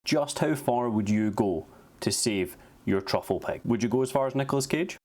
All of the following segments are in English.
Just how far would you go to save your truffle pig? Would you go as far as Nicolas Cage?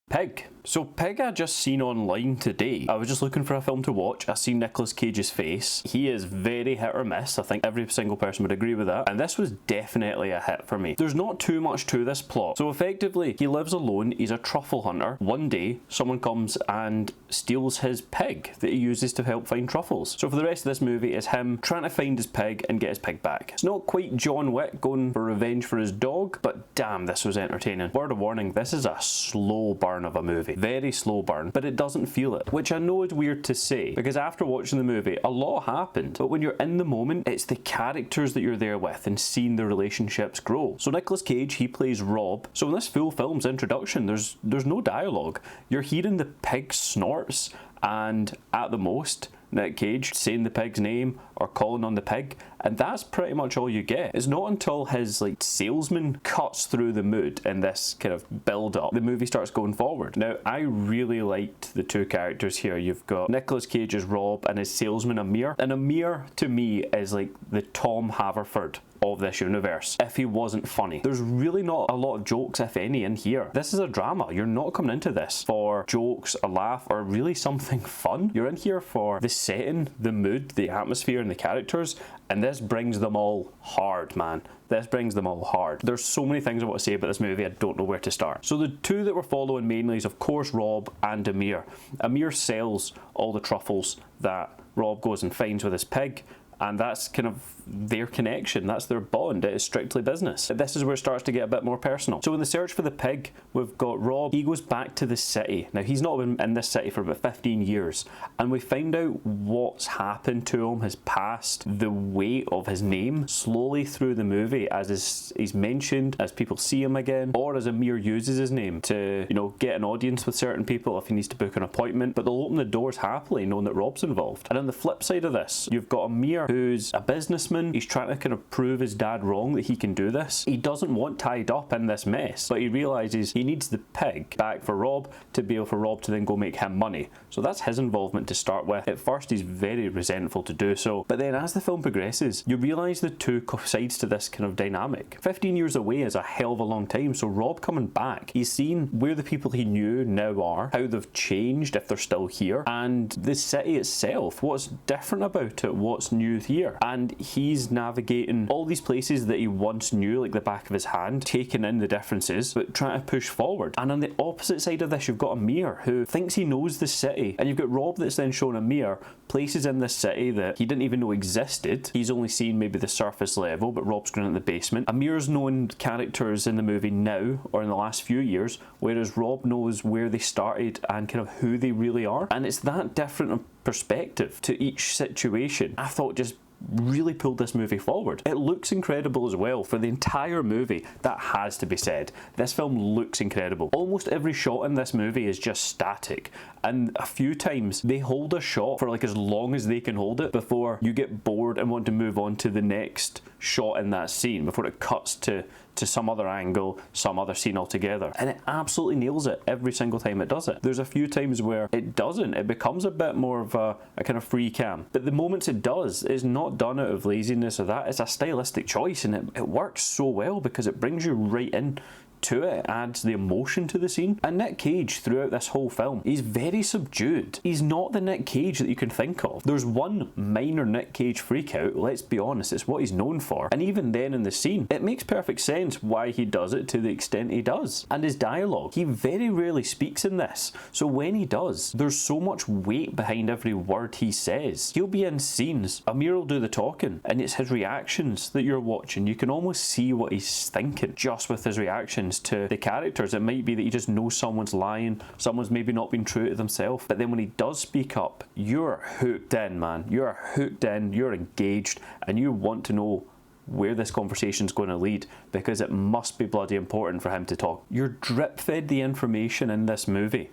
Pig. So Pig I just seen online today. I was just looking for a film to watch. I seen Nicolas Cage's face. He is very hit or miss. I think every single person would agree with that. And this was definitely a hit for me. There's not too much to this plot. So effectively, he lives alone. He's a truffle hunter. One day, someone comes and steals his pig that he uses to help find truffles. So for the rest of this movie, it's him trying to find his pig and get his pig back. It's not quite John Wick going for revenge for his dog, but damn, this was entertaining. Word of warning, this is a slow burn of a movie. Very slow burn, but it doesn't feel it, which I know is weird to say, because after watching the movie, a lot happened, but when you're in the moment, it's the characters that you're there with and seeing the relationships grow. So Nicolas Cage, he plays Rob. So in this full film's introduction, there's no dialogue. You're hearing the pig snorts, and at the most, Nick Cage saying the pig's name or calling on the pig, and that's pretty much all you get. It's not until his salesman cuts through the mood in this kind of build up, the movie starts going forward. Now, I really liked the two characters here. You've got Nicolas Cage as Rob and his salesman Amir, and Amir to me is like the Tom Haverford of this universe if he wasn't funny. There's really not a lot of jokes, if any, in here. This is a drama. You're not coming into this for jokes, a laugh, or really something fun. You're in here for the setting, the mood, the atmosphere, and the characters, and this brings them all hard, man. This brings them all hard. There's so many things I want to say about this movie, I don't know where to start. So the two that we're following mainly is, of course, Rob and Amir. Amir sells all the truffles that Rob goes and finds with his pig, and that's kind of their connection, that's their bond. It is strictly business. This is where it starts to get a bit more personal. So in the search for the pig, we've got Rob. He goes back to the city. Now, he's not been in this city for about 15 years, and we find out what's happened to him, his past, the weight of his name, slowly through the movie as he's mentioned, as people see him again, or as Amir uses his name to, get an audience with certain people if he needs to book an appointment, but they'll open the doors happily knowing that Rob's involved. And on the flip side of this, you've got Amir, who's a businessman. He's trying to kind of prove his dad wrong, that he can do this. He doesn't want tied up in this mess, but he realises he needs the pig back for Rob to be able for Rob to then go make him money. So that's his involvement to start with. At first he's very resentful to do so, but then as the film progresses, you realise the two sides to this kind of dynamic. 15 years away is a hell of a long time, so Rob coming back, he's seen where the people he knew now are, how they've changed if they're still here, and the city itself, what's different about it, what's new here, and he's navigating all these places that he once knew like the back of his hand, taking in the differences, but trying to push forward. And on the opposite side of this, you've got Amir, who thinks he knows the city, and you've got Rob that's then shown Amir places in this city that he didn't even know existed. He's only seen maybe the surface level, but Rob's going in the basement. Amir's known characters in the movie now, or in the last few years, whereas Rob knows where they started and kind of who they really are. And it's that different perspective to each situation, I thought, just really pulled this movie forward. It looks incredible as well. For the entire movie, that has to be said. This film looks incredible. Almost every shot in this movie is just static, and a few times they hold a shot for as long as they can hold it before you get bored and want to move on to the next shot in that scene, before it cuts to some other angle, some other scene altogether. And it absolutely nails it every single time it does it. There's a few times where it doesn't. It becomes a bit more of a kind of free cam. But the moments it does, it's not done out of laziness or that. It's a stylistic choice, and it works so well because it brings you right in to it, adds the emotion to the scene. And Nick Cage throughout this whole film, he's very subdued. He's not the Nick Cage that you can think of. There's one minor Nick Cage freakout, let's be honest, it's what he's known for, and even then in the scene it makes perfect sense why he does it to the extent he does. And his dialogue, he very rarely speaks in this, so when he does, there's so much weight behind every word he says. He'll be in scenes, Amir will do the talking, and it's his reactions that you're watching. You can almost see what he's thinking just with his reactions to the characters. It might be that you just know someone's lying, someone's maybe not been true to themselves, but then when he does speak up, you're hooked in, man. You're hooked in, you're engaged, and you want to know where this conversation's going to lead, because it must be bloody important for him to talk. You're drip fed the information in this movie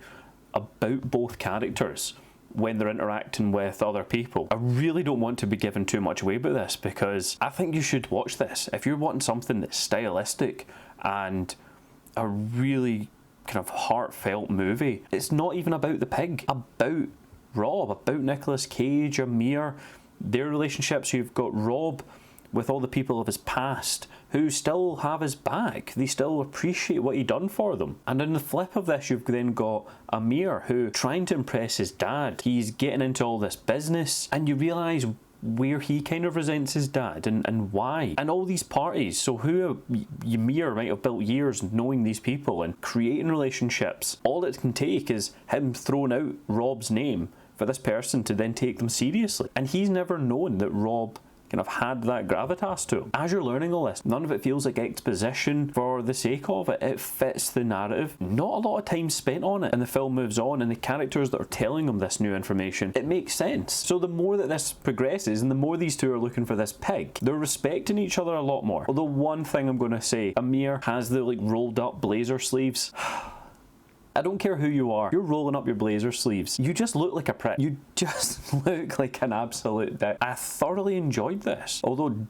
about both characters when they're interacting with other people. I really don't want to be giving too much away about this, because I think you should watch this. If you're wanting something that's stylistic and a really kind of heartfelt movie, it's not even about the pig, about Rob, about Nicolas Cage, Amir, their relationships. You've got Rob with all the people of his past who still have his back. They still appreciate what he done for them. And in the flip of this, you've then got Amir, who, trying to impress his dad, he's getting into all this business, and you realise where he kind of resents his dad and why. And all these parties, so who Amir might have built years knowing these people and creating relationships. All it can take is him throwing out Rob's name for this person to then take them seriously. And he's never known that Rob kind of had that gravitas to him. As you're learning all this, none of it feels like exposition for the sake of it. It fits the narrative. Not a lot of time spent on it, and the film moves on, and the characters that are telling them this new information, it makes sense. So the more that this progresses, and the more these two are looking for this pig, they're respecting each other a lot more. Although one thing I'm going to say, Amir has the like rolled up blazer sleeves. I don't care who you are, you're rolling up your blazer sleeves. You just look like a prick. You just look like an absolute dick. I thoroughly enjoyed this. Although,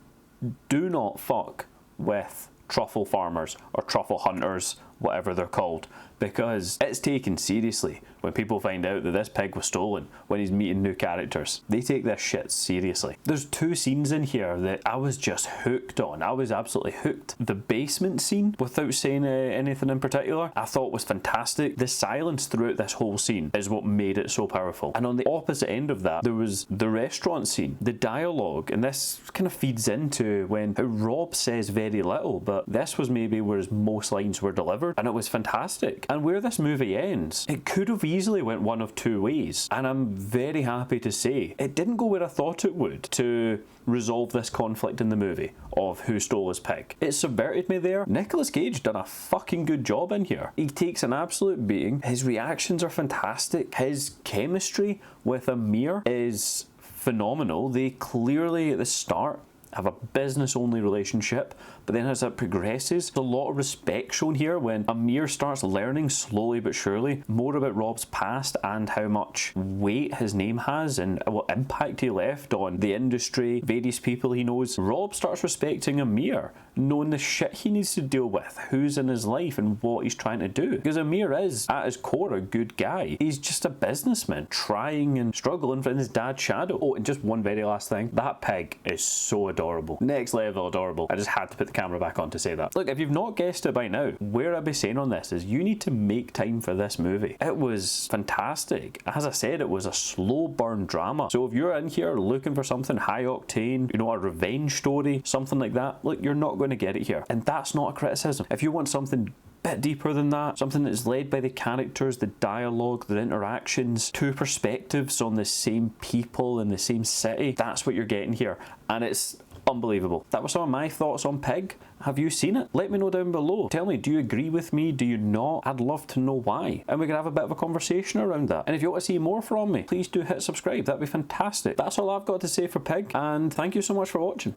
do not fuck with truffle farmers or truffle hunters, whatever they're called, because it's taken seriously when people find out that this pig was stolen when he's meeting new characters. They take this shit seriously. There's two scenes in here that I was just hooked on. I was absolutely hooked. The basement scene, without saying anything in particular, I thought was fantastic. The silence throughout this whole scene is what made it so powerful. And on the opposite end of that, there was the restaurant scene, the dialogue, and this kind of feeds into how Rob says very little, but this was maybe where his most lines were delivered, and it was fantastic. And where this movie ends, it could have easily went one of two ways, and I'm very happy to say it didn't go where I thought it would to resolve this conflict in the movie of who stole his pig. It subverted me there. Nicolas Cage done a fucking good job in here. He takes an absolute beating. His reactions are fantastic. His chemistry with Amir is phenomenal. They clearly at the start have a business-only relationship, but then as it progresses, there's a lot of respect shown here when Amir starts learning slowly but surely more about Rob's past and how much weight his name has and what impact he left on the industry, various people he knows. Rob starts respecting Amir, knowing the shit he needs to deal with, who's in his life and what he's trying to do. Because Amir is, at his core, a good guy. He's just a businessman, trying and struggling in his dad's shadow. Oh, and just one very last thing. That pig is so adorable. Next level adorable. I just had to put the camera back on to say that. Look, if you've not guessed it by now, where I'd be saying on this is you need to make time for this movie. It was fantastic. As I said, it was a slow burn drama. So if you're in here looking for something high octane, you know, a revenge story, something like that, look, you're not going to get it here. And that's not a criticism. If you want something bit deeper than that, something that's led by the characters, the dialogue, the interactions, two perspectives on the same people in the same city, that's what you're getting here. And it's unbelievable. That was some of my thoughts on Pig. Have you seen it? Let me know down below. Tell me, do you agree with me? Do you not? I'd love to know why. And we can have a bit of a conversation around that. And if you want to see more from me, please do hit subscribe. That'd be fantastic. That's all I've got to say for Pig, and thank you so much for watching.